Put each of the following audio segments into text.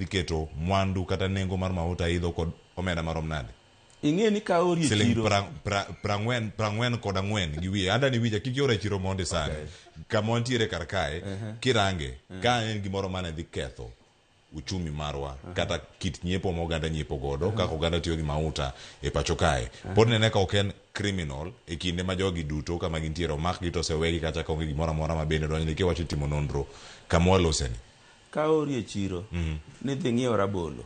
iketo mwandu kata nengo mar mauta idho kod omenda marom nade? Ing'e ni ka ori chiro prang'wen kod ang'wen gi wiye anda ni wija kik yore chiro monde sani kama wantiere kar kae kirange ka en gimoro mane dhi ketho uchumi marwa kata kit nyiepo ma oganda nyiepo godo kaka oganda tiyo gi mauta e pacho kae pod nene ka ok en criminal e kinde ma jogi duto kama gintiere omak gi to osewegi kata ka onge gimoro amora ma bende donjo nikech wacho timo nonro kama waloseni ka ori e chiro ni dhi ng'iewo rabolo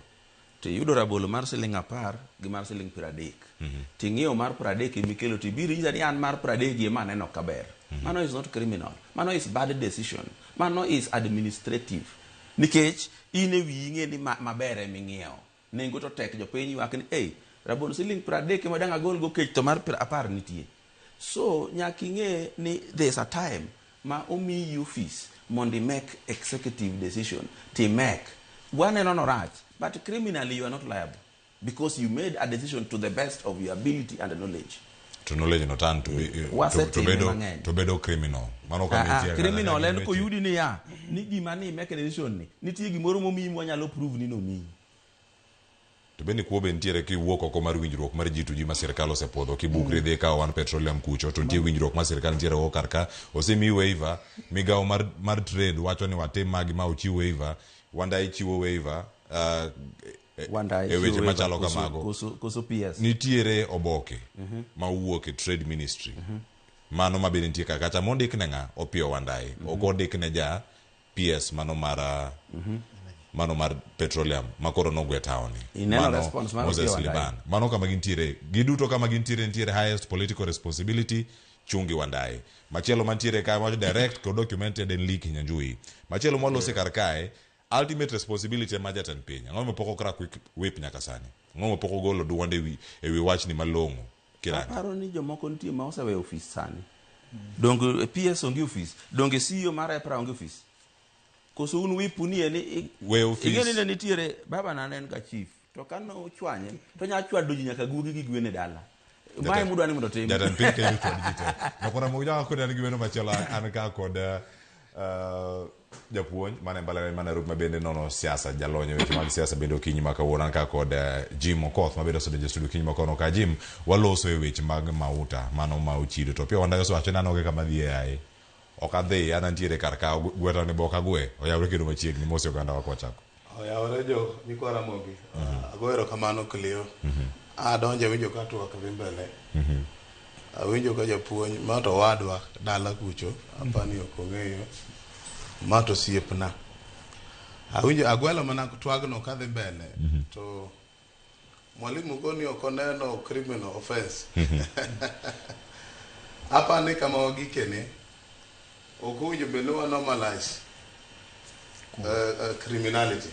tiyudo rabolo mar siling 10 gi mar siling 30 ting'iewo mar 30 mikelo tibiro nyisa ni an mar 30 gi ema aneno kaber. Mano is not criminal, mano is bad decision, mano is administrative. Nikech in e wiyi ing'e ni maber eming'iewo nengo to tek jopiny ywak ni ei rabolo siling 30 ema dang' agol go kech to mar 10 nitie. So nyaka ing'e ni there's a time ma omiyi office mondo make executive decision to make waneno no rach, but criminally you are not liable because you made a decision to the best of your ability and knowledge. To knowledge no turn to bedo criminal. Mano kama criminal en ko yudi ni ya ni gima ni make decision ni nitie gimoro momiyi mwanyalo prove ni no miyi. To bende kuo be ntiere ki wuok oko mar winjruok mar ji to ji ma sirkal osepodho ki bugre dhi ka wan petroleum kucho to nitie winjruok ma sirkal ntiere go karka osemi waiver migawo mar trade wacho ni watim magi ma uchiw waiver wanda ichiwo waiver e weche machalo kamago koso PS nitiere oboke ma wuok e trade ministry mano ma bende nitie kaka mondik ne ng'a Opiyo Wandayi ok ondik ne ja PS mano mar petroleum makoro nogwe taoni Moses Liban mano kama gintiere giduto kama gintiere ntiere highest political responsibility Chungi Wandayi machielo mantiere ka wacho direct ko documented and leak Nyanjui machielo molose kar kae ultimate responsibility ma jatan piny ng'o poko kra whip nyaka sani ng'o poko golo duonde ewi wach ni malong'o kirani paro ni jomoko nitie ma osewe office sani dongo PS onge office donge CEO mar EPRA onge office koso un wipu ni eni we office ingeni ne nitiere baba na nen ka chief to kano chwanye to nya chwado ji nyaka gugi gi gwene dala mai mudwa ni mondo tim jatan piny ke yuto digital nakora mo jaga ko dan gweno machielo an ka kod japuonj mane mbalare mane rup mabende nono siasa jalonyo weche mag siasa bende okinyi makawuono ka kod Jim Okoth mabende osebede studio kinyi makono ka Jim waloso e weche mag mauta mano ma uchido to Opiyo Wandayi so wacho nanoge kama dhi ai okadhi ana ntiere kar ka gweta ne boka gwe oyawre kedo machiegni mose oganda wako chako oyawre jo nikora mogi agoero kamano Clio adonje winjo ka twak dhi mbele awinjo ka japuonj ma to wadwa dala kucho apani okong'eyo mato siepna awinjo agwelo mana twagno kadhi mbele to mwalimu goni okoneno criminal offense apani kama wagikene okowinjo bende wa normalize criminality